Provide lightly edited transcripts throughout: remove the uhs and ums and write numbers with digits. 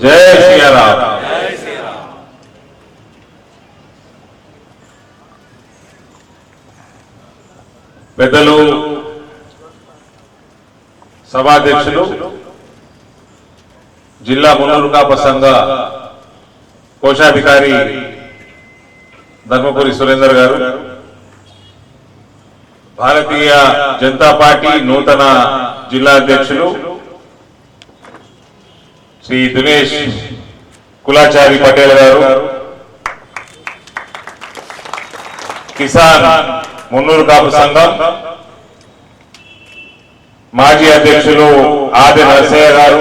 జై శ్రీరామ్. పెద్దలు, సభాధ్యక్షులు, జిల్లా మున్నూరు కాపు సంఘ కోశాధికారి ధర్మపురి సురేందర్ గారు, భారతీయ జనతా పార్టీ నూతన జిల్లా అధ్యక్షులు శ్రీ దినేష్ కులాచారి పటేల్ గారు, కిసాన్ మున్నూరు కాపు సంఘం మాజీ అధ్యక్షులు ఆది నరసయ్య గారు,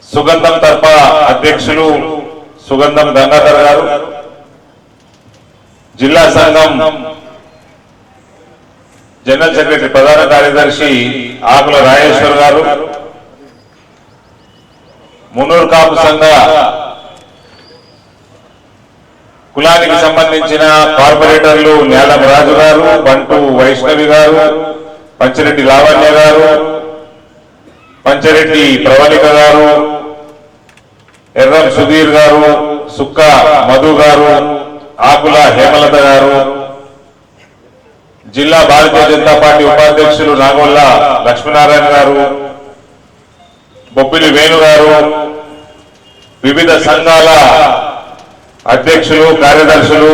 సుగంధం తరఫ అధ్యక్షులు సుగంధం గంగాధర్ గారు, జిల్లా సంఘం జనరల్ సెక్రటరీ ప్రధాన కార్యదర్శి ఆకుల రాజేశ్వర్ గారు, మున్నూరు కాపు సంఘ కులానికి సంబంధించిన కార్పొరేటర్లు నేలం రాజు గారు, బంటు వైష్ణవి గారు, పంచిరెడ్డి లావణ్య గారు, పంచరెడ్డి ప్రవళిక గారు, ఎర్రం సుధీర్ గారు, సుక్క మధు గారు, ఆకుల హేమలత గారు, జిల్లా భారతీయ జనతా పార్టీ ఉపాధ్యక్షులు నాగోళ్ళ లక్ష్మీనారాయణ గారు, బొప్పిలి వేణు గారు, వివిధ సంఘాల అధ్యక్షులు, కార్యదర్శులు,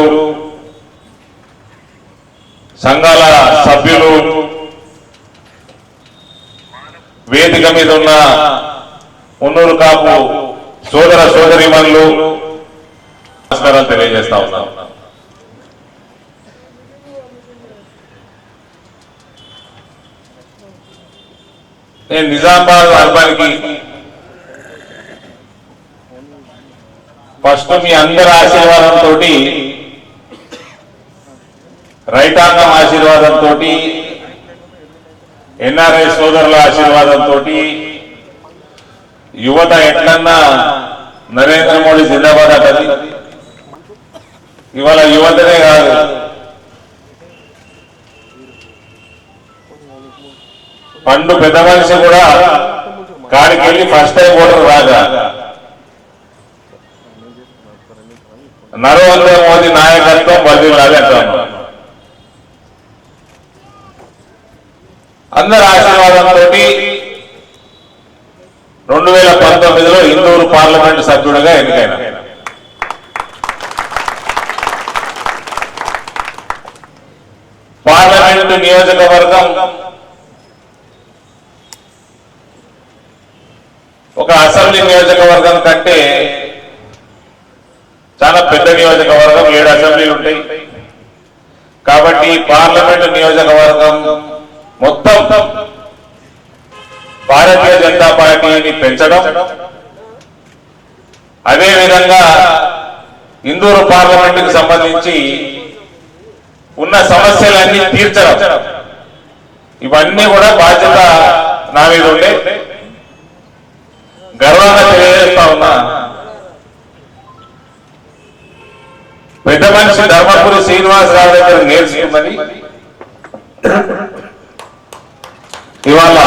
సంఘాల సభ్యులు, వేదిక మీద ఉన్న మున్నూరు కాపు సోదర సోదరీమణులు నమస్కారాలు తెలియజేస్తా ఉన్నాం. నేను నిజామాబాద్ అర్బానికి ఫస్ట్ మీ అందరి ఆశీర్వాదంతో, రైతాంగం ఆశీర్వాదంతో, ఎన్ఆర్ఐ సోదరుల ఆశీర్వాదంతో, యువత ఎట్లన్నా నరేంద్ర మోడీ జిందాబాద్ అంటది. ఇవాళ యువతనే కాదు, పండు పెద్ద మనిషి కూడా కాడికి వెళ్ళి ఫస్ట్ టైం ఓటర్ రాగా నరేంద్ర మోదీ నాయకత్వం వర్ధిల్లాలి అంటాను. అందరి ఆశీర్వాదంతో 2019లో ఇందూరు పార్లమెంటు సభ్యుడిగా ఎన్నికైన. పార్లమెంటు నియోజకవర్గం ఒక అసెంబ్లీ నియోజకవర్గం కంటే చాలా పెద్ద నియోజకవర్గం, 7 అసెంబ్లీలు ఉంటాయి. కాబట్టి పార్లమెంటు నియోజకవర్గం మొత్తం భారతీయ జనతా పార్టీని పెంచడం, అదేవిధంగా ఇందూరు పార్లమెంటుకు సంబంధించి ఉన్న సమస్యలన్నీ తీర్చడం, ఇవన్నీ కూడా బాధ్యత నా మీద ఉండే గర్వంగా తెలియజేస్తా ఉన్నా. పెద్ద మనిషి ధర్మపురి శ్రీనివాసరావు దగ్గర నేర్చుకుందని ఇవాళ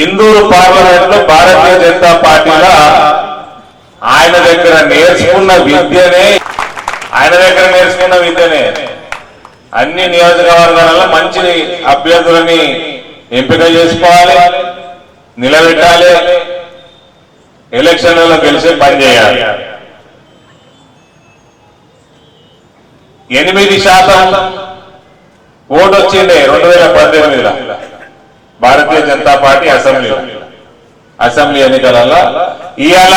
ఇందూరు పార్లమెంట్ లో భారతీయ జనతా పార్టీలో ఆయన దగ్గర నేర్చుకున్న విద్యనే అన్ని నియోజకవర్గాలలో మంచి అభ్యర్థులని ఎంపిక చేసుకోవాలి, నిలబెట్టాలి, ఎలక్షన్లలో గెలిచి పనిచేయాలి. 8% ఓటు వచ్చిండే 2018లో భారతీయ జనతా పార్టీ అసెంబ్లీ ఎన్నికలలో. ఇవాళ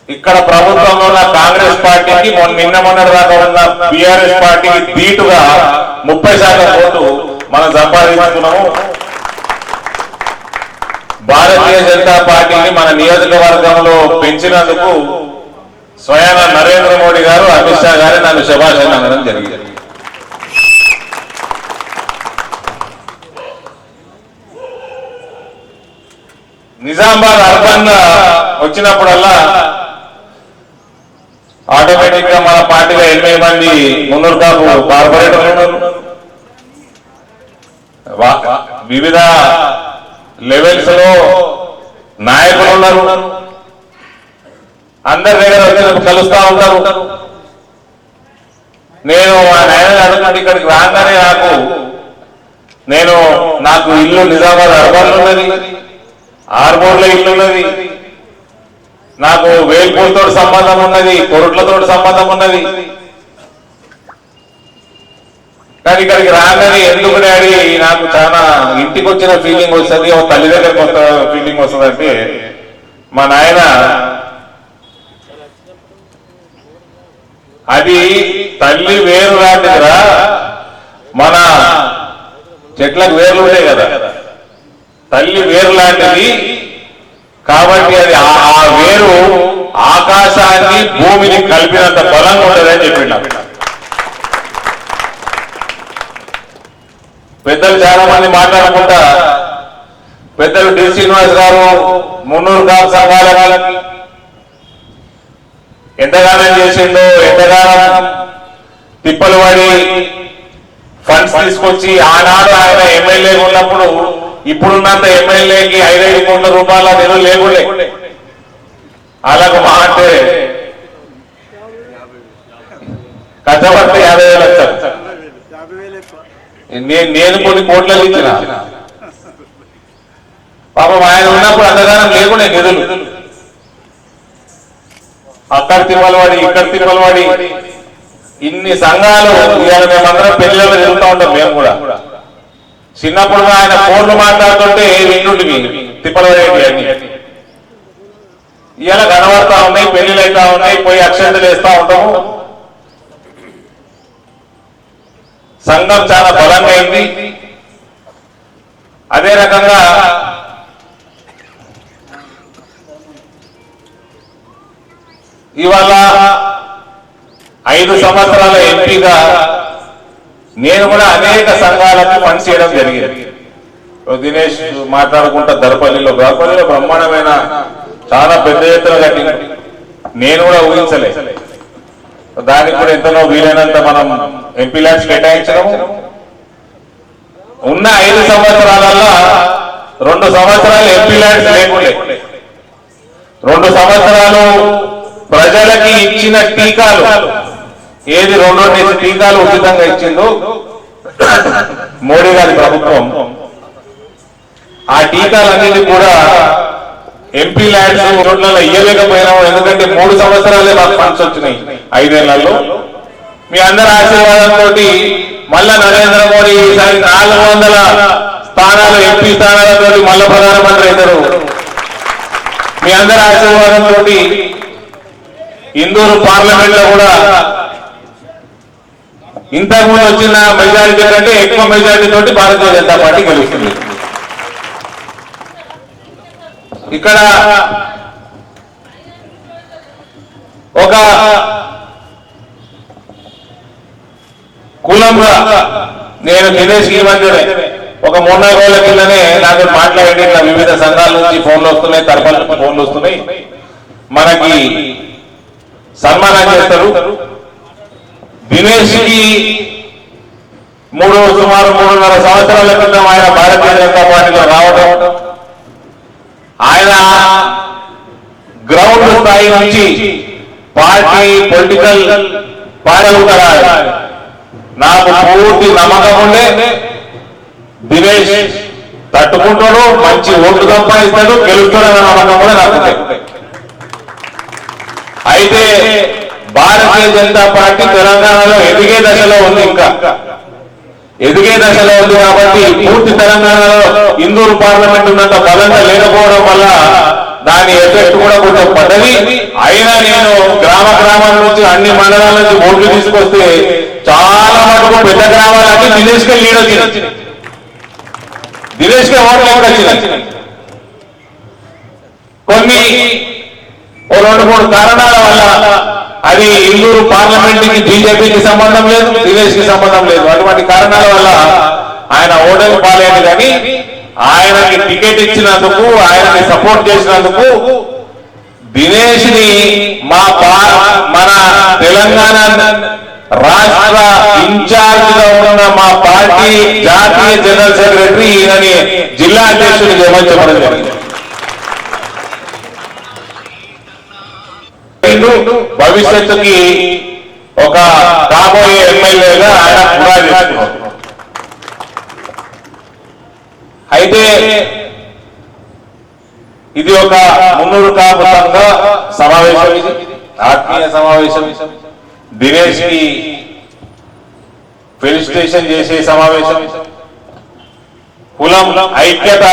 ఇక్కడ ప్రభుత్వంలో ఉన్న కాంగ్రెస్ పార్టీకి నిన్న మొన్నటి దాకా ఉన్న బీఆర్ఎస్ పార్టీకి ధీటుగా 30% ఓటు మనం సంపాదించుకున్నాము. భారతీయ జనతా పార్టీని మన నియోజకవర్గంలో పెంచినందుకు స్వయాన నరేంద్ర మోడీ గారు, అమిత్ షా గారు నన్ను శుభాశయం అనడం జరిగింది. నిజామాబాద్ అర్బన్ వచ్చినప్పుడల్లా ఆటోమేటిక్ గా మన పార్టీలో 80 మంది మున్నూరు కాపు కార్పొరేటర్లు, వివిధ లెవెల్స్ లో నాయకులు ఉన్నారు, అందరి దగ్గర వచ్చినప్పుడు కలుస్తా ఉంటారు. నేను ఆ నాయన అడుగుతుంటే ఇక్కడికి రాగానే నాకు ఇల్లు నిజామాబాద్ అర్బన్ ఉన్నది, ఆర్మూర్లో ఇల్లు ఉన్నది, నాకు వేల్పూర్తో సంబంధం ఉన్నది, కొరుట్లతో సంబంధం ఉన్నది. కానీ ఇక్కడికి రాగానే ఎందుకు డాడీ నాకు చాలా ఇంటికి వచ్చిన ఫీలింగ్ వస్తుంది, ఒక తల్లి దగ్గరకు వస్తా ఫీలింగ్ వస్తుంది అంటే మా నాయన అది తల్లి వేరు లాంటిదిరా, మన చెట్లకు వేర్లు ఉంటాయి కదా, తల్లి వేరు లాంటిది కాబట్టి అది ఆ వేరు ఆకాశాన్ని భూమిని కలిపినంత బలంగా ఉంటుందని చెప్పిండు. పెద్దలు చాలా మంది మాట్లాడుకుంటా, పెద్దలు డి శ్రీనివాస్ గారు మున్నూరు గ్రామ సంఘాల వాళ్ళకి ఎంతగానం చేసిండో, ఎంతగానం తిప్పలు పడి ఫండ్స్ తీసుకొచ్చి ఆనాడు ఆయన ఎమ్మెల్యే ఉన్నప్పుడు ఇప్పుడున్నంత ఎమ్మెల్యేకి 5-5 కోట్ల రూపాయల నిధులు లేకుండే. అలాగ మా అంటే కష్టపడితే 50,000 లక్షలు, నేను కొన్ని కోట్లలో ఇచ్చిన. పాపం ఆయన ఉన్నప్పుడు అంతగానం లేకుండే నిధులు. అక్కడ తిప్పలవాడి, ఇక్కడ తిప్పలవాడి, ఇన్ని సంఘాలు. ఇవాళ మేమందరం పెళ్లిలో తిరుగుతూ ఉంటాం. మేము కూడా చిన్నప్పుడు ఆయన ఫోన్లు మాట్లాడుతుంటే వింటుంటివి తిప్పలవాడి అని. ఇవాళ కనబడతా ఉన్నాయి, పెళ్లిళ్ళు అవుతా ఉన్నాయి, పోయి అక్షంతలు వేస్తా ఉంటాము. సంఘం చాలా బలంగా అయింది. అదే రకంగా ఇవాళ 5 సంవత్సరాల ఎంపీగా నేను కూడా అనేక సంఘాలకు పనిచేయడం జరిగింది. దినేష్ మాట్లాడుకుంటా దర్పల్లిలో బ్రహ్మాండమైన చాలా పెద్ద ఎత్తున కట్టింది. నేను కూడా ఊహించలే. దానికి కూడా ఎంతనో వీలైనంత మనం ఎంపీ ల్యాబ్స్ కేటాయించడం. ఉన్న 5 సంవత్సరాలలో 2 సంవత్సరాలు ఎంపీ ల్యాబ్స్ లేకుండే, 2 సంవత్సరాలు ప్రజలకి ఇచ్చిన టీకాలు, ఏది 2 టీకాలు ఉచితంగా ఇచ్చిందో మోడీ గారి ప్రభుత్వం, ఆ టీకాలన్నిటి కూడా ఎంపీ ల్యాడ్స్ రోడ్లలో ఇయ్యలేకపోయినాము. ఎందుకంటే 3 సంవత్సరాలే మాకు ఫండ్స్ వచ్చినాయి 5 ఏళ్లలో. మీ అందరి ఆశీర్వాదంతో మళ్ళా నరేంద్ర మోడీ 400 స్థానాలు ఎంపీ స్థానాలతో మళ్ళా ప్రధానమంత్రి అవుతారు. మీ అందరి ఆశీర్వాదంతో ఇందూరు పార్లమెంట్ లో కూడా ఇంతకుముందు వచ్చిన మెజారిటీ కంటే ఎక్కువ మెజారిటీ తోటి భారతీయ జనతా పార్టీ గెలుస్తుంది. ఇక్కడ ఒక కులంగా నేను దినేష్ ఈ మధ్యనే ఒక 3-4 రోజుల కిందనే నాకు మాట్లాడి వివిధ సంఘాల నుంచి ఫోన్లు వస్తున్నాయి, తరఫుల నుంచి ఫోన్లు వస్తున్నాయి. మనకి సన్మానం చేస్తారు. దినేష్ కి సుమారు 3.5 సంవత్సరాల క్రితం ఆయన భారతీయ జనతా పార్టీలో రావడం, ఆయన గ్రౌండ్ స్థాయి నుంచి పార్టీ పొలిటికల్ పాడవుతారా నాకు పూర్తి నమ్మకం ఉండే. దినేష్ తట్టుకుంటాడు, మంచి ఓట్లు సంపాదిస్తాడు, గెలుస్తాడన్న నమ్మకం కూడా నాకు. అయితే భారతీయ జనతా పార్టీ తెలంగాణలో ఎదిగే దశలో ఉంది, ఇంకా ఎదిగే దశలో ఉంది. కాబట్టి పూర్తి తెలంగాణలో ఇందూరు పార్లమెంట్ ఉన్నంత బలంగా లేకపోవడం వల్ల దాని ఎఫెక్ట్ కూడా కొంచెం పడ్డది. అయినా నేను గ్రామాల నుంచి అన్ని మండలాల నుంచి ఓట్లు తీసుకొస్తే చాలా మటుకు పెద్ద గ్రామాలకి దినేష్ కే లీడ్ వచ్చింది, దినేష్ కే ఓట్లు కూడా వచ్చింది. కొన్ని 2-3 కారణాల వల్ల అది ఇందూరు పార్లమెంట్ కి బీజేపీకి సంబంధం లేదు, దినేష్ కి సంబంధం లేదు. అటువంటి కారణాల వల్ల ఆయన ఓటమి పాలేదు. కానీ ఆయనకి టికెట్ ఇచ్చినందుకు, ఆయనని సపోర్ట్ చేసినందుకు దినేష్ ని మన తెలంగాణ రాష్ట్ర ఇన్ఛార్జ్ గా ఉన్న మా పార్టీ జాతీయ జనరల్ సెక్రటరీ ఈయనని జిల్లా అధ్యక్షుడు నియమించబడడం జరిగింది. భవిష్యత్తుకి ఒక కాబోయే ఎమ్మెల్యేగా ఆయన పునాది వేసుకున్నారు. అయితే ఇది ఒక మున్నూరు కాపు సంఘ సమావేశం, ఆత్మీయ సమావేశం, దినేష్ కి ఫెలిసిటేషన్ చేసే సమావేశం, కులం ఐక్యత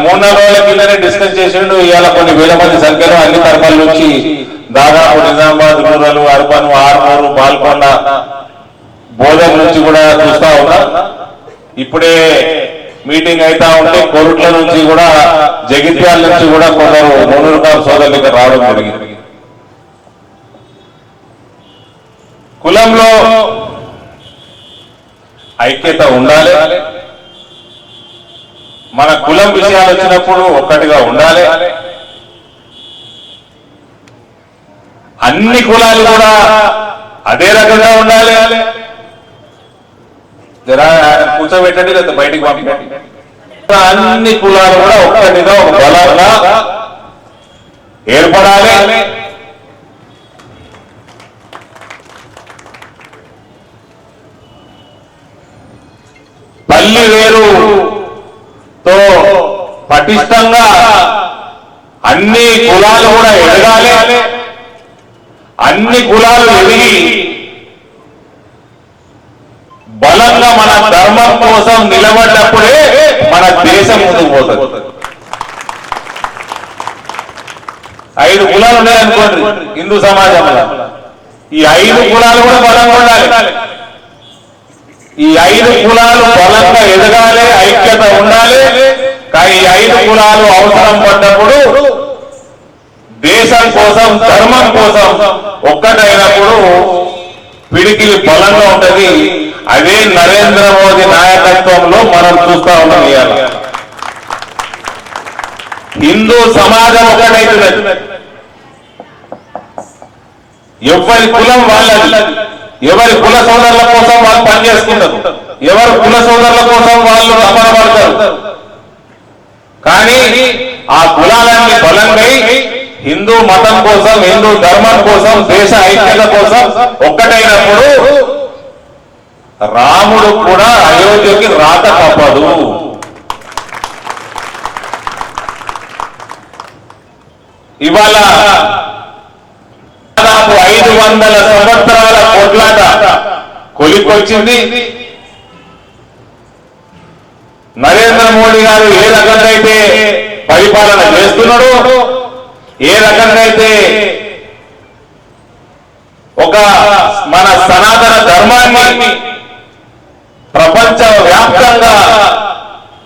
3 రోజుల కిందనే డిస్కస్ చేసిండు. ఇవాళ కొన్ని వేల మంది సంఖ్యలో అన్ని తరఫాల నుంచి దాదాపు నిజామాబాద్ రూరల్, అర్బన్, ఆర్మూరు, పాల్కొండ, బోధన నుంచి కూడా చూస్తా ఉన్నా. ఇప్పుడే మీటింగ్ అయితా ఉంటే కోరుట్ల నుంచి కూడా, జగిత్యాల నుంచి కూడా కొందరు మున్నూరు కాపు సోదరులు ఇక్కడ రావడం జరిగింది. కులంలో ఐక్యత ఉండాలి. మన కులం విషయాలు వచ్చినప్పుడు ఒక్కటిగా ఉండాలి. అన్ని కులాలు కూడా అదే రకంగా ఉండాలి. కూర్చోబెట్టండి లేదా బయటికి పంపించండి. అన్ని కులాలు కూడా ఒక్కటిగా ఒక బలంగా ఏర్పడాలి. పల్లి వేరుతో పటిష్టంగా అన్ని కులాలు కూడా ఎదగాలి. అన్ని కులాలు ఎదిగి బలంగా మన ధర్మం కోసం నిలబడ్డప్పుడే మన దేశం ముందుకు పోతుంది. 5 కులాలు ఉన్నాయనుకోండి హిందూ సమాజంలో, ఈ 5 కులాలు కూడా బలంగా ఉండాలి. ఈ 5 కులాలు బలంగా ఎదగాలి, ఐక్యత ఉండాలి. కానీ ఈ 5 కులాలు అవసరం పడ్డప్పుడు దేశం కోసం, ధర్మం కోసం ఒక్కటైనప్పుడు పిడికిలి బలంగా ఉంటది. అదే నరేంద్ర మోదీ నాయకత్వంలో మనం చూస్తా ఉన్నాం. ఇవాళ హిందూ సమాజం ఒకటైతున్నది. ఎవరి కులం వాళ్ళది, ఎవరి కుల సోదరుల కోసం వాళ్ళు పనిచేసుకుంటారు, ఎవరి కుల సోదరుల కోసం వాళ్ళు తపన పడతారు. కానీ ఆ కులాలన్నీ బలంగా హిందూ మతం కోసం, హిందూ ధర్మం కోసం, దేశ ఐక్యత కోసం ఒక్కటైనప్పుడు రాముడు కూడా అయోధ్యకి రాక తప్పదు. ఇవాళ దాదాపు 500 సంవత్సరాల కొట్లాట కొలికొచ్చింది. నరేంద్ర మోడీ గారు ఏ రకంగా అయితే పరిపాలన చేస్తున్నాడు, ఏ రకంగా అయితే ఒక మన సనాతన ధర్మాన్ని ప్రపంచ వ్యాప్తంగా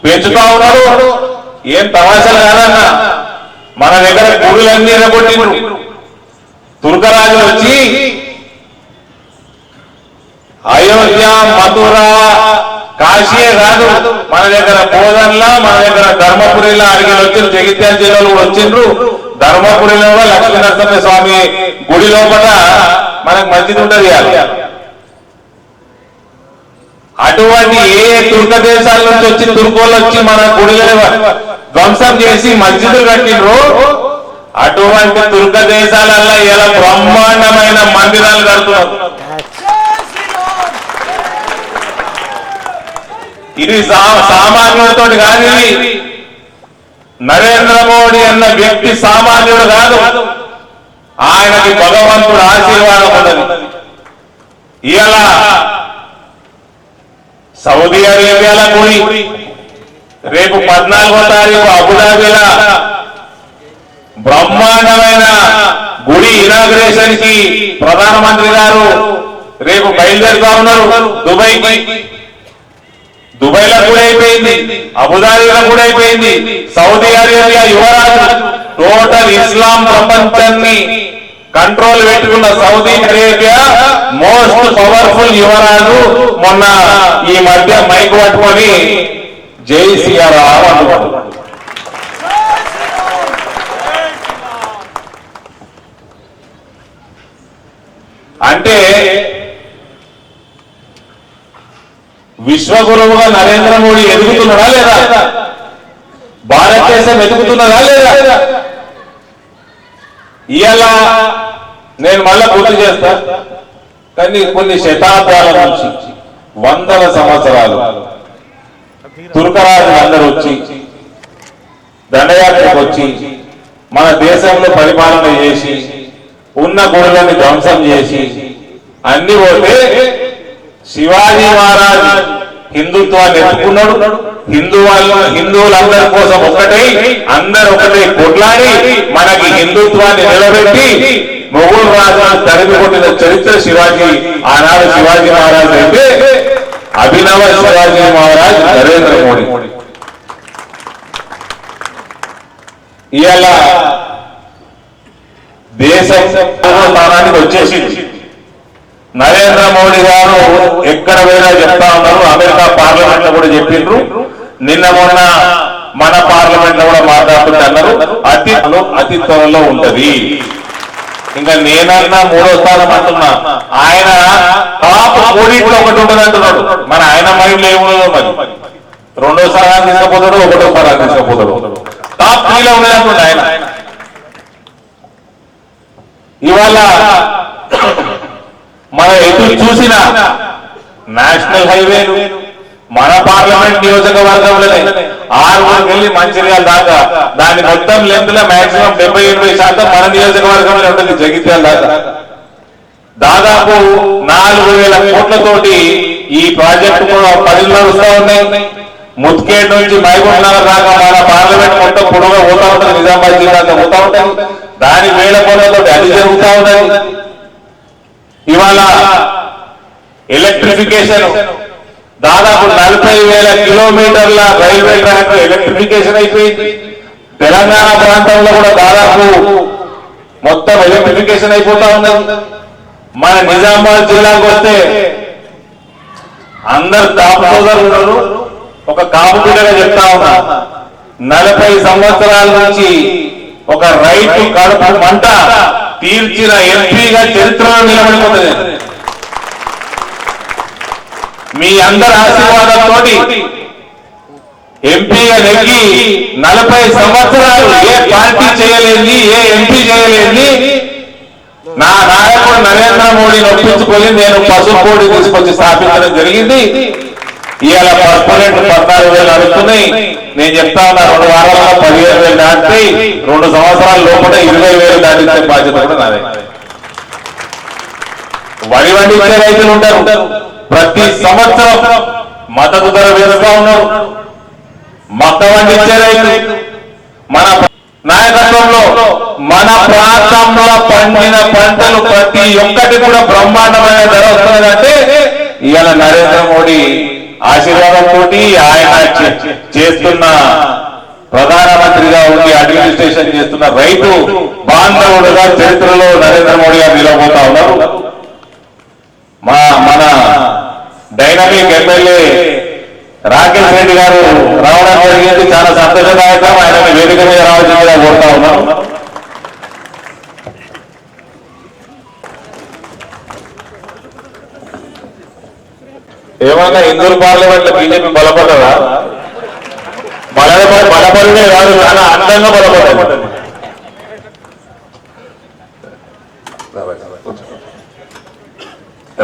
పెంచుతా ఉన్నాడు. ఏం తమాషాలు కాదన్నా, మన దగ్గర గుడులన్నీ ఎరగొట్టిండు. తుర్కరాజు వచ్చి అయోధ్య, మథుర, కాశీయే కాదు, మన దగ్గర బోధన్లా, మన దగ్గర ధర్మపురిలా అడిగి వచ్చిండ్రు. జగిత్యాల జిల్లాలో కూడా వచ్చిండ్రు. ధర్మపురిలో లక్ష్మీనరసింహ స్వామి గుడి లోపల మనకు మస్జిద్ ఉంటది. అటువంటి ఏ తుర్క దేశాల నుంచి వచ్చి తుర్కోళ్ళు వచ్చి మన గుడిలను ధ్వంసం చేసి మస్జిదులు కట్టిండ్రు. అటువంటి తుర్క దేశాలలో ఇలా బ్రహ్మాండమైన మందిరాలు కడుతున్నారు. ఇది సామాన్యుడితో కాదు. నరేంద్ర మోడీ అన్న వ్యక్తి సామాన్యుడు కాదు. ఆయనకి భగవంతుడు ఆశీర్వాదం ఉన్నది. ఇలా సౌదీ అరేబియాలో గుడి, రేపు 14వ తారీఖు అబుదాబిలా బ్రహ్మాండమైన గుడి ఇనాగ్రేషన్ కి ప్రధానమంత్రి గారు రేపు బయలుదేరుతా ఉన్నారు దుబాయ్కి. దుబాయ్లో కూడా అయిపోయింది, అబుదాబిలో కూడా అయిపోయింది. సౌదీ అరేబియా యువరాజు టోటల్ ఇస్లాం ప్రపంచాన్ని కంట్రోల్ పెట్టుకున్న సౌదీ అరేబియా మోస్ట్ పవర్ఫుల్ యువరాజు మొన్న ఈ మధ్య మైక్ పట్టుకొని జై శ్రీరామ్ అంటున్నాడు. అంటే విశ్వగురువుగా నరేంద్ర మోడీ ఎదుగుతున్నాడా లేదా? భారతదేశం ఎదుగుతున్నదా లేదా? ఇవాళ నేను మళ్ళా గుర్తు చేస్తా, కానీ కొన్ని శతాబ్దాల నుంచి వందల సంవత్సరాలు తుర్కరాజులు అందరూ వచ్చి దండయాత్రకు వచ్చి మన దేశంలో పరిపాలన చేసి ఉన్న గుడులని ధ్వంసం చేసి అన్ని పోతే శివాజీ మహారాజ్ హిందుత్వాన్ని ఎత్తుకున్నాడు. హిందువులందరి కోసం ఒకటై అందరు ఒకటే కొట్లాడి మనకి హిందుత్వాన్ని నిలబెట్టి మొఘల్ రాజులను తరిమి కొట్టిన చరిత్ర శివాజీ. ఆనాడు శివాజీ మహారాజ్ అయితే అభినవ శివాజీ మహారాజ్ నరేంద్ర మోడీ. ఇవాళ దేశం స్థానానికి వచ్చేసి నరేంద్ర మోడీ గారు ఎక్కడ పోయినా చెప్తా ఉన్నారు. అమెరికా పార్లమెంట్ లో కూడా చెప్పిండ్రు, నిన్న మొన్న మన పార్లమెంట్ లో కూడా మాట్లాడుతుంటే అన్నారు అతి త్వరలో ఉంటది. ఇంకా నేనన్నా 3వ స్థానం అంటున్నా, ఆయన టాప్ 3 ఒకటి ఉంటుంది అంటున్నాడు. మన ఆయన మైండ్ ఏమున్నదో మరి 2వ స్థానాన్ని తీసుకుపోతాడు, 1వ స్థానాన్ని తీసుకుపోతాడు. టాప్ 3లో ఉన్నదంటుండే ఆయన. ఇవాళ మనం ఎటు చూసిన నేషనల్ హైవేలు మన పార్లమెంట్ నియోజకవర్గంలోనే 6 వెళ్ళి మంచిర్యాల దాకా, దాని మొత్తం లెంత్ లో మాక్సిమం 70-80% మన నియోజకవర్గంలో ఉంటుంది. జగిత్యాల దాకా దాదాపు 4,000 కోట్లతోటి ఈ ప్రాజెక్టు పనులు నడుస్తూ ఉన్నాయి. ముత్కేడ్ నుంచి మహబూబ్ నగర్ దాకా మన పార్లమెంట్ మొత్తం పొడవుగా పోతా ఉంటుంది, నిజామాబాద్ జిల్లా పోతా ఉంటుంది. దాని 1000 కోట్లతోటి అది జరుగుతూ ఉన్నది. ఇవాళ ఎలక్ట్రిఫికేషన్ దాదాపు 40,000 కిలోమీటర్ల రైల్వే ట్రాక్ ఎలక్ట్రిఫికేషన్ అయిపోయింది. తెలంగాణ ప్రాంతంలో కూడా దాదాపు మొత్తం ఎలక్ట్రిఫికేషన్ అయిపోతా ఉన్నది. మన నిజామాబాద్ జిల్లాకు వస్తే అందరు టాప్ సోదరులు ఉన్నారు. ఒక కాపుబిడ్డగా చెప్తా ఉన్నా, 40 సంవత్సరాల నుంచి ఒక రైతు కడుపు మంట తీర్చిన ఎంపీగా చరిత్రలో నిలబడిపోతుంది. మీ అందరి ఆశీర్వాదంతో ఎంపీగా నెగ్గి 40 సంవత్సరాలు ఏ పార్టీ చేయలేని, ఏ ఎంపీ చేయలేని నా నాయకుడు నరేంద్ర మోడీని ఒప్పించుకొని నేను పసుపు తీసుకొచ్చి స్థాపించడం జరిగింది. ఇవాళ పసుపు రేటు 14,000 నడుస్తున్నాయి. నేను చెప్తా ఉన్నా 2 వారాల్లో 15,000 దాటితే 2 సంవత్సరాల లోపల 20,000 దాటించే బాధ్యత కూడా నాదే. వరి వండించే రైతులు ఉంటారు, ప్రతి సంవత్సరం మద్దతు ధర వేస్తూ ఉన్నారు. మొక్క వండించే రైతులు మన నాయకత్వంలో మన ప్రాంతంలో పండిన పంటలు ప్రతి ఒక్కటి కూడా బ్రహ్మాండమైన ధర వస్తుందంటే ఇవాళ నరేంద్ర మోడీ ఆశీర్వాదంతో ఆయన చేస్తున్న ప్రధానమంత్రిగా ఉండి అడ్మినిస్ట్రేషన్ చేస్తున్న రైతు బాంధవుడుగా చరిత్రలో నరేంద్ర మోడీ గారు నిలబోతా ఉన్నారు. మన డైనమిక్ ఎమ్మెల్యే రాకేష్ రెడ్డి గారు రావడం జరిగింది, చాలా సంతోషదాయకం. ఆయన వేదిక మీద రావాల్సిందిగా కోరుతా ఉన్నాం. ఏమన్నా ఇందూరు పార్లమెంట్ లో బీజేపీ బలపడ్డదా? బలపడినే కాదు, చాలా అందంగా బలపడ్డది.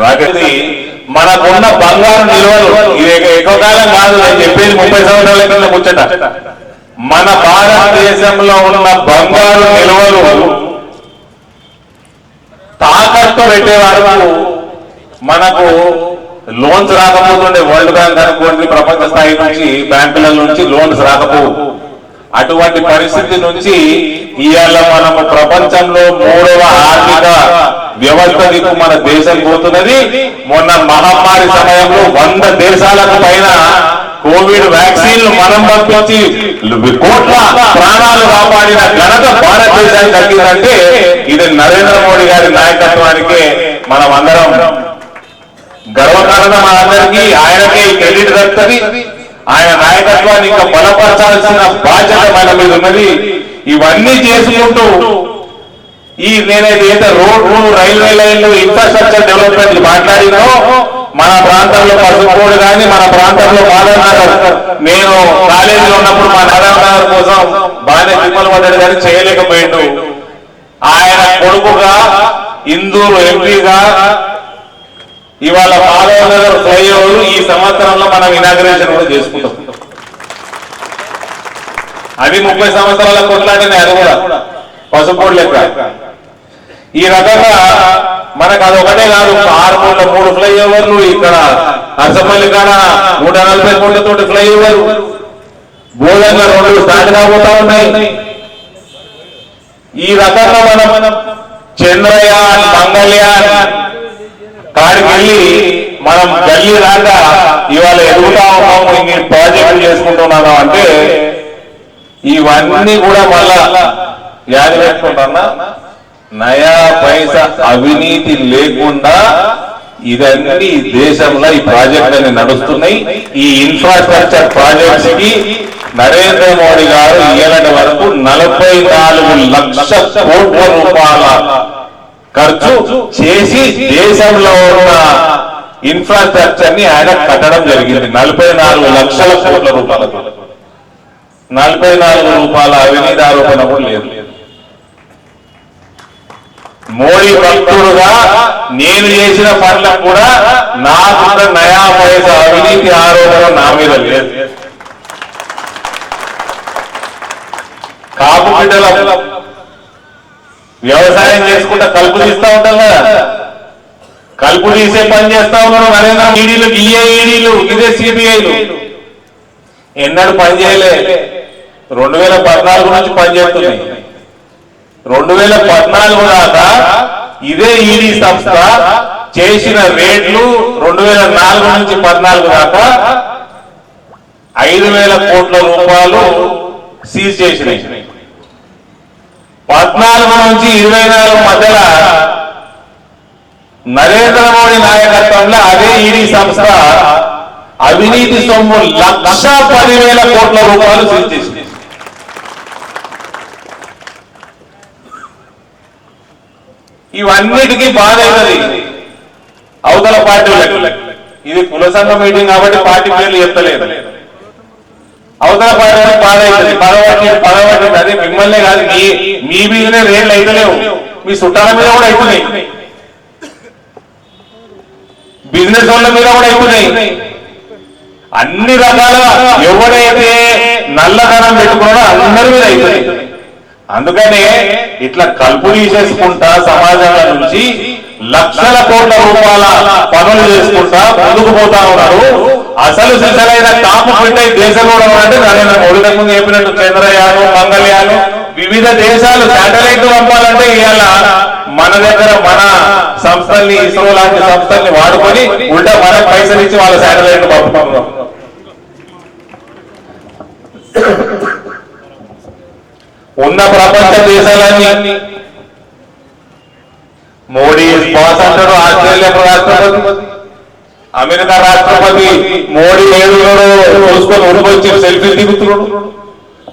రాకేష్ మనకున్న బంగారు నిల్వలు ఇది ఎక్కువ కాలం కాదు, నేను చెప్పేది 30 సంవత్సరాల కింద ముచ్చట. మన భారతదేశంలో ఉన్న బంగారు నిల్వలు తాకట్టు పెట్టేవారు మనకు లోన్స్ రాకపోతుండే. వరల్డ్ బ్యాంక్ అనుకోండి, ప్రపంచ స్థాయి నుంచి బ్యాంకుల నుంచి లోన్స్ రాకపోవు. అటువంటి పరిస్థితి నుంచి ఇవాళ మనము ప్రపంచంలో 3వ ఆర్థిక వ్యవస్థ దిక్కు మన దేశం పోతున్నది. మొన్న మహమ్మారి సమయంలో 100 దేశాలకు పైన కోవిడ్ వ్యాక్సిన్లు మనం పంపించి కోట్ల ప్రాణాలు కాపాడిన ఘనత భారతదేశానికి దక్కిందంటే ఇది నరేంద్ర మోడీ గారి నాయకత్వానికే మనం అందరం గర్వకారణం. మనందరికీ ఆయనకే క్రెడిట్ దక్కుతుంది. ఆయన నాయకత్వాన్ని ఇంకా బలపరచాల్సిన బాధ్యత మన మీద ఉన్నది. ఇవన్నీ చేసుకుంటూ నేనైతే రోడ్లు, రైల్వే లైన్లు, ఇన్ఫ్రాస్ట్రక్చర్ డెవలప్మెంట్ మాట్లాడినో మన ప్రాంతంలో పసుపోడు కానీ మన ప్రాంతంలో మాధవ్ నగర్, నేను కాలేజీలో ఉన్నప్పుడు మా మాధవ్ నగర్ కోసం బాగానే తిమ్మలు పడ్డాడు కానీ చేయలేకపోయిండు. ఆయన కొడుకుగా ఇందూరు ఎంపీగా ఇవాళ మాధవ్ నగర్ ఫ్లైఓవర్ ఈ సంవత్సరంలో మనం ఇనాగ్రేషన్ కూడా చేసుకుంటాం. అది 30 సంవత్సరాల కొట్లాడినాయి, అది కూడా పసుపోడు లెక్క. ఈ రకంగా మనకు అదొకటే కాదు, ఆరుమూల 3 ఫ్లైఓవర్లు, ఇక్కడ అసెంబ్లీ కాడ 140 కోట్లతోటి ఫ్లైఓవర్, బోధంగా 2 స్టార్ట్ కాబోతా ఉన్నాయి. ఈ రకంగా మనం చంద్రయాన్ మంగళయాన్ కాడికి వెళ్ళి మనం గల్లీ దాకా ఇవాళ ఎదుగుతా ఉన్నాము, ఇన్ని ప్రాజెక్టులు చేసుకుంటున్నాము అంటే ఇవన్నీ కూడా మళ్ళా యాద పెట్టుకుంటున్నా, నయా పైసా అవినీతి లేకుండా ఇదన్నీ దేశంలో ఈ ప్రాజెక్టులన్నీ నడుస్తున్నాయి. ఈ ఇన్ఫ్రాస్ట్రక్చర్ ప్రాజెక్ట్స్ కి నరేంద్ర మోడీ గారు ఇయ్యాలంటి వరకు 44 లక్షల కోట్ల రూపాయల ఖర్చు చేసి దేశంలో ఉన్న ఇన్ఫ్రాస్ట్రక్చర్ ని ఆయన కట్టడం జరిగింది. 44 లక్షల కోట్ల రూపాయలతో 44 రూపాయల అవినీతి ఆరోపణ కూడా లేదు. మోడీ భక్తుడుగా నేను చేసిన పనులకు కూడా నాకున్న నయా పైసా అవినీతి ఆరోపణ నా మీద లేదు. కాపు బిడ్డల వ్యవసాయం చేసుకుంటా కలుపు తీస్తా ఉంటాం కదా, కలుపు తీసే పని చేస్తా ఉన్నాను. నరేంద్ర ఈడీలు ఈడీలు ఇదే సిబిఐలు ఎన్నడూ పని చేయలే. 2014 నుంచి పనిచేస్తున్నాయి. 2014 దాకా ఇదే ఈడీ సంస్థ చేసిన రేట్లు 2004 నుంచి 14 దాకా 5,000 కోట్ల రూపాయలు సీజ్ చేసినాయి. 14 నుంచి 24 మధ్యలో నరేంద్ర మోడీ నాయకత్వంలో అదే ఈడీ సంస్థ అవినీతి సొమ్ము 1,10,000 కోట్ల రూపాయలు సీజ్ చేసింది. ఇవన్నిటికీ బాధ అవుతుంది అవతల పార్టీలకు. ఇది కుల సంఘ మీటింగ్ కాబట్టి పార్టీ పేర్లు చెప్తలేదు. అవతల పార్టీలకు బాధ అవుతుంది, పదవట్టి అదే మిమ్మల్నే కాదు, మీ మీదనే రేట్లు అయితలేవు, మీ చుట్టాల మీద కూడా అవుతున్నాయి, బిజినెస్ వాళ్ళ మీద కూడా అవుతున్నాయి. అన్ని రకాలుగా ఎవరైతే నల్లధనం పెట్టుకున్నాడో అందరి మీద అవుతుంది. అందుకనే ఇట్లా కలుపు తీసేసుకుంటా సమాజంలో నుంచి లక్షల కోట్ల రూపాయల పనులు చేసుకుంటా ముందుకు పోతా ఉన్నారు. అసలు సిసలైన కాపు పెట్టే దేశంలో అంటే నరేంద్ర మోడీ ముందు చెప్పినట్టు చంద్రయాను మంగళయాను వివిధ దేశాలు శాటిలైట్ పంపాలంటే ఇవాళ మన దగ్గర మన సంస్థల్ని ఇస్రో లాంటి సంస్థల్ని వాడుకొని ఉల్టా మనకు పైసలు ఇచ్చి వాళ్ళ శాటిలైట్ పంపుతున్నాం. ఉన్న ప్రపంచ దేశాలన్నీ మోడీ బాస్ అంటాడు. ఆస్ట్రేలియా రాష్ట్రపతి, అమెరికా రాష్ట్రపతి మోడీ ఏడుగురు చూసుకొని ఉడికొచ్చి సెల్ఫీ దిగుతున్నాడు.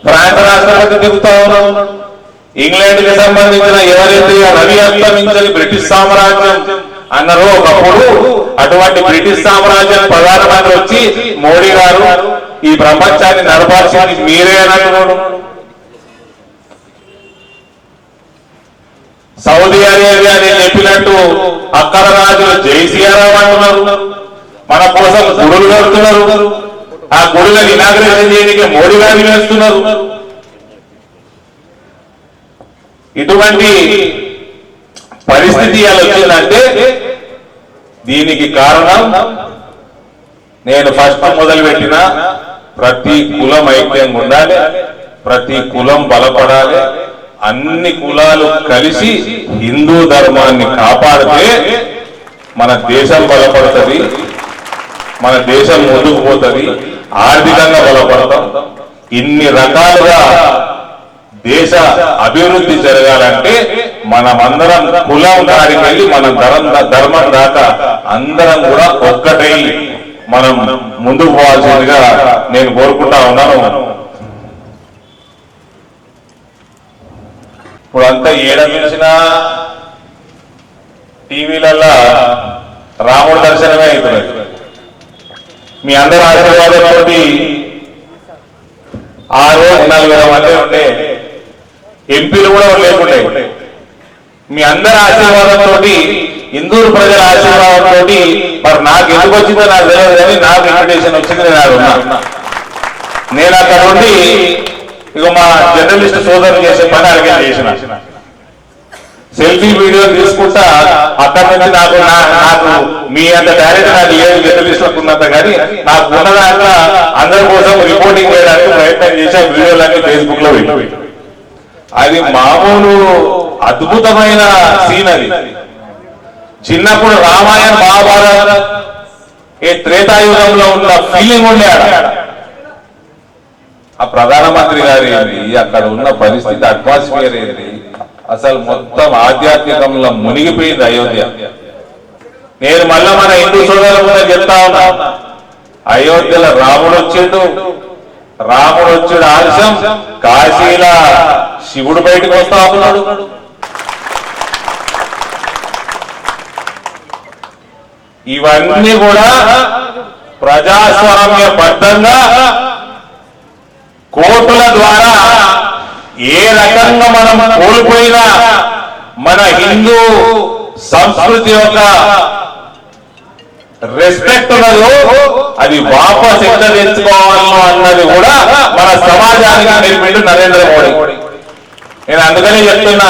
ఫ్రాన్స్ రాష్ట్రపతి దిగుతా ఉన్నాడు. ఇంగ్లాండ్ కి సంబంధించిన ఎవరైతే రవి అస్తమించని బ్రిటిష్ సామ్రాజ్యం అన్నారో ఒకప్పుడు, అటువంటి బ్రిటిష్ సామ్రాజ్యం ప్రధానమంత్రి వచ్చి మోడీ గారు ఈ ప్రపంచాన్ని నడపాల్సింది మీరే అని అంటున్నాడు. సౌదీ అరేబియా నేను చెప్పినట్టు అక్కడ రాజులు జై శ్రీరామ్ అంటున్నారు, మన కోసం గుడులు కడుతున్నారు. ఆ గుడులను ఇనాగ్రేషన్ చేయడానికి మోడీ గారిని వేస్తున్నారు. ఇటువంటి పరిస్థితి ఎలా వచ్చిందంటే దీనికి కారణం నేను ఫస్ట్ మొదలుపెట్టిన ప్రతి కులం ఐక్యంగా ఉండాలి, ప్రతి కులం బలపడాలి, అన్ని కులాలు కలిసి హిందూ ధర్మాన్ని కాపాడితే మన దేశం బలపడుతుంది, మన దేశం ముందుకు పోతుంది, ఆర్థికంగా బలపడతాం. ఇన్ని రకాలుగా దేశ అభివృద్ధి జరగాలంటే మనమందరం కులం కాడికి వెళ్ళి మన ధర్మం దాకా అందరం కూడా ఒక్కటై మనం ముందుకు పోవాల్సిందిగా నేను కోరుకుంటా ఉన్నాను. ఇప్పుడు అంతా ఏడ చూసినా టీవీలలో రాముడు దర్శనమే అవుతున్నది. మీ అందరి ఆశీర్వాదంతో 6-4 మంది ఉండే ఎంపీలు కూడా లేకుండే. మీ అందరి ఆశీర్వాదంతో ఇందూరు ప్రజల ఆశీర్వాదంతో మరి నాకు ఎందుకు వచ్చిందో నాకు తెలియదు కానీ నాకు ఇన్విటేషన్ వచ్చింది. నేను అక్కడ ఉండి ఇక మా జర్నలిస్ట్ సోదరులు చేసే పని అడిగే చేసిన సెల్ఫీ వీడియో తీసుకుంటా అక్కడి నుంచి నాకు మీ అంత డైరెక్ట్ నాకు లేదు జర్నలిస్టులకు ఉన్నంత కానీ నాకు ఉన్నదాకా అందరి కోసం రిపోర్టింగ్ చేయడానికి ప్రయత్నం చేసి ఆ వీడియోలన్నీ ఫేస్బుక్ లో పెట్టి అది మామూలు అద్భుతమైన సీన్. అది చిన్నప్పుడు రామాయణ మహాభారత ఏ త్రేతాయుగంలో ఉన్న ఫీలింగ్ ఉండే ఆ ప్రధానమంత్రి గారు ఏంటి, అక్కడ ఉన్న పరిస్థితి అట్మాస్ఫియర్ ఏంటి, అసలు మొత్తం ఆధ్యాత్మికంలో మునిగిపోయింది అయోధ్య. నేను మళ్ళా మన హిందూ సోదరుల ముందు చెప్తా ఉన్నా, అయోధ్యలో రాముడు వచ్చాడు ఆలస్యం, కాశీలా శివుడు బయటకు వస్తా ఉన్నాడు. ఇవన్నీ కూడా ప్రజాస్వామ్యబద్ధంగా కోర్టుల ద్వారా ఏ రకంగా మనం కోల్పోయినా మన హిందూ సంస్కృతి యొక్క రెస్పెక్ట్ ఉన్నదో అది వాపస్ ఎట్లా తెచ్చుకోవాలో అన్నది కూడా మన సమాజానికి నేర్పిండు నరేంద్ర మోడీ. నేను అందుకనే చెప్తున్నా,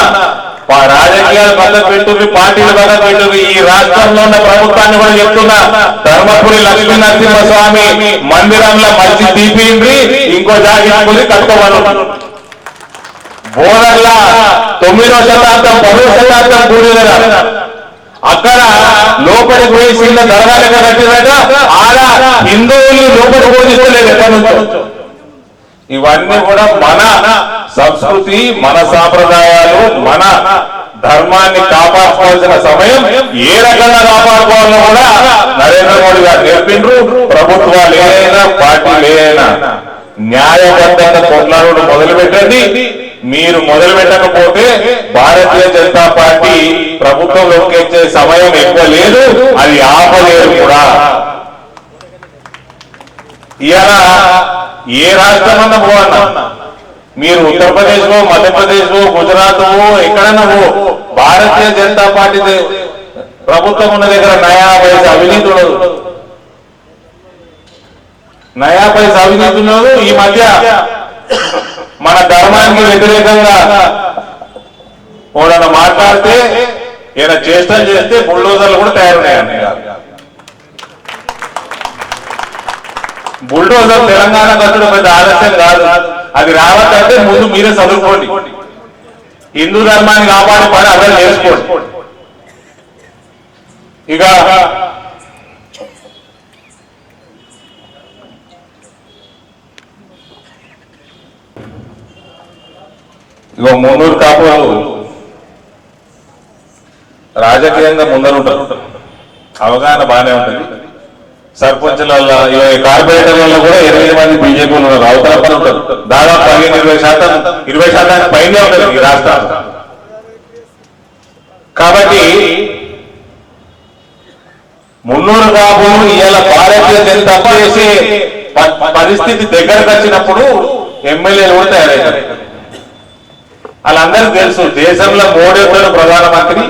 రాజకీయాలు పక్కన పెట్టుర్రి, పార్టీలు పక్కన పెట్టుర్రి, ఈ రాష్ట్రంలో ఉన్న ప్రభుత్వాన్ని కూడా చెప్తున్నా, ధర్మపురి లక్ష్మీ నరసింహస్వామి మందిరంలో మంచి తీపిండ్రి, ఇంకో జాగ్రత్త కట్టుకోవాలి. బోర్డర్లా 9వ శతాబ్దం 10వ శతాబ్దం కూడిన అక్కడ లోపలికి పోయి చిన్న దర్గాలు కట్టినట, ఆడ హిందువులు లోపలికి పోషించలేదు ఎక్కడి నుంచో. ఇవన్నీ కూడా మన సంస్కృతి, మన సాంప్రదాయాలు, మన ధర్మాన్ని కాపాడుకోవాల్సిన సమయం ఏ రకంగా కాపాడుకోవాలో కూడా నరేంద్ర మోడీ గారు నేర్పిండ్రు. ప్రభుత్వాలు ఏదైనా పార్టీలు ఏదైనా న్యాయబద్ధంగా కొట్లాడు మొదలు పెట్టండి. మీరు మొదలు పెట్టకపోతే భారతీయ జనతా పార్టీ ప్రభుత్వంలోకి వచ్చే సమయం ఎక్కువ లేదు, అది ఆపలేదు కూడా. ఇవాళ ఏ రాష్ట్రమన్నా పోవన్నా, మీరు ఉత్తరప్రదేశ్ లో, మధ్యప్రదేశ్ లో, గుజరాత్ ఎక్కడన్నా భారతీయ జనతా పార్టీ ప్రభుత్వం ఉన్న దగ్గర నయా పైసా అవినీతి ఉండదు, నయా పైసా అవినీతి ఉండదు. ఈ మధ్య మన ధర్మానికి వ్యతిరేకంగా ఎవడన్నా మాట్లాడితే, ఏదైనా చేష్టలు చేస్తే బుల్డోజర్లు కూడా తయారున్నాయండి. బుల్డోజర్ తెలంగాణ కట్టడం పెద్ద ఆలస్యం కాదు, అది రావద్దంటే ముందు మీరే చదువుకోండి, హిందూ ధర్మాన్ని కాపాడే పని అర్థం చేసుకోండి. ఇక మున్నూరు కాపులు రాజకీయంగా ముందరుంటారు, అవగాహన బాగానే ఉంటుంది. సర్పంచులలో, కార్పొరేటర్లలో కూడా 8 మంది బీజేపీలు ఉన్నారు, అవతల పని ఉంటారు. దాదాపు 15-20% పైనే ఉంటుంది ఈ రాష్ట్రాలు. కాబట్టి మున్నూరు కాపులు ఇవాళ భారతీయ జనతా చేసే పరిస్థితి దగ్గరకు వచ్చినప్పుడు ఎమ్మెల్యేలు కూడా తయారయ్యారు. వాళ్ళందరికీ తెలుసు, దేశంలో మోడీ ఉంటారు ప్రధానమంత్రి,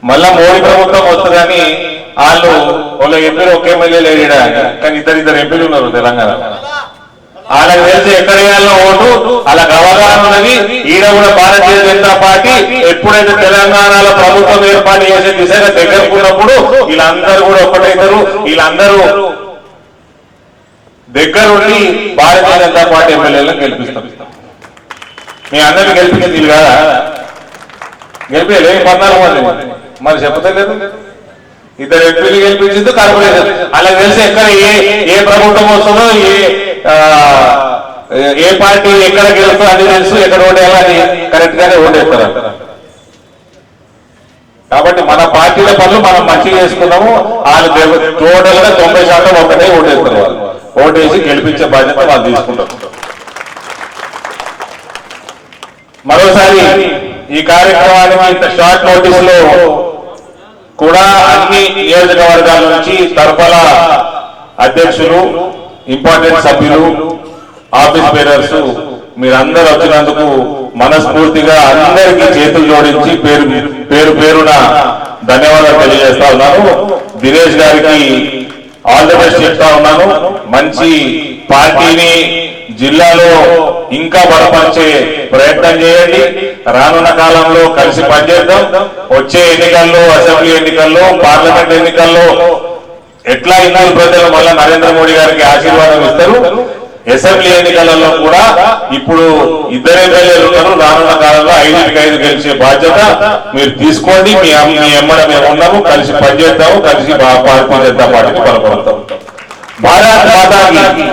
మళ్ళా మోడీ ప్రభుత్వం వస్తుందని. వాళ్ళు వాళ్ళ ఎంపీలు ఒక ఎమ్మెల్యే లేడా, కానీ ఇద్దరు ఎంపీలు ఉన్నారు తెలంగాణ. వాళ్ళకి తెలిసి ఎక్కడ వేయాలో ఓటు, వాళ్ళకి అవగాహన ఉన్నది. ఈడ కూడా భారతీయ జనతా పార్టీ ఎప్పుడైతే తెలంగాణలో ప్రభుత్వం ఏర్పాటు చేసే దిశగా దగ్గరకున్నప్పుడు వీళ్ళందరూ కూడా ఒక్కటైతారు. వీళ్ళందరూ దగ్గరుండి భారతీయ జనతా పార్టీ ఎమ్మెల్యేలను గెలిపిస్తాం. మీ అందరినీ గెలిపించే వీళ్ళు కదా, గెలిపేలే 14 మంది మరి చెప్పలేదు. 2 ఎంపీలు గెలిపించింది కార్పొరేషన్. అలా తెలిసి ఎక్కడ ఏ ప్రభుత్వం వస్తుందో, ఏ పార్టీ ఎక్కడ గెలుస్తుందో అది తెలుసు, ఎక్కడ ఓటేయాలో అది కరెక్ట్ గానే ఓటేస్తారు. కాబట్టి మన పార్టీల పనులు మనం మంచిగా చేసుకున్నాము. వాళ్ళు టోటల్ గా 90% ఒకటే ఓటేస్తారు. వాళ్ళు ఓటేసి గెలిపించే బాధ్యత వాళ్ళు తీసుకుంటారు. మరోసారి ఈ కార్యక్రమానికి ఇంత షార్ట్ నోటీస్ లో కూడా అన్ని నియోజకవర్గాల నుంచి తరఫల అధ్యక్షులు, ఇంపార్టెంట్ సభ్యులు, ఆఫీస్ బేరర్స్ మీరందరూ వచ్చినందుకు మనస్ఫూర్తిగా అందరికీ చేతులు జోడించి పేరు పేరున ధన్యవాదాలు తెలియజేస్తా ఉన్నాను. దినేష్ గారికి ఆల్ ది బెస్ట్ చెప్తా ఉన్నాను. మంచి పార్టీని జిల్లాలో ఇంకా బలపరిచే ప్రయత్నం చేయండి. రానున్న కాలంలో కలిసి పనిచేద్దాం. వచ్చే ఎన్నికల్లో, అసెంబ్లీ ఎన్నికల్లో, పార్లమెంట్ ఎన్నికల్లో ఎట్లా ఇన్నాళ్ళు ప్రజలు మళ్ళా నరేంద్ర మోడీ గారికి ఆశీర్వాదం ఇస్తారు, అసెంబ్లీ ఎన్నికలలో కూడా ఇప్పుడు ఇద్దరు ఎమ్మెల్యేలు ఉన్నారు. రానున్న కాలంలో 5-5 గెలిచే బాధ్యత మీరు తీసుకోండి. మీ ఎమ్మడ మేము ఉన్నాము, కలిసి పనిచేద్దాము, కలిసి భారతీయ జనతా పార్టీని బలపడతాం. భారత్ మాతాకి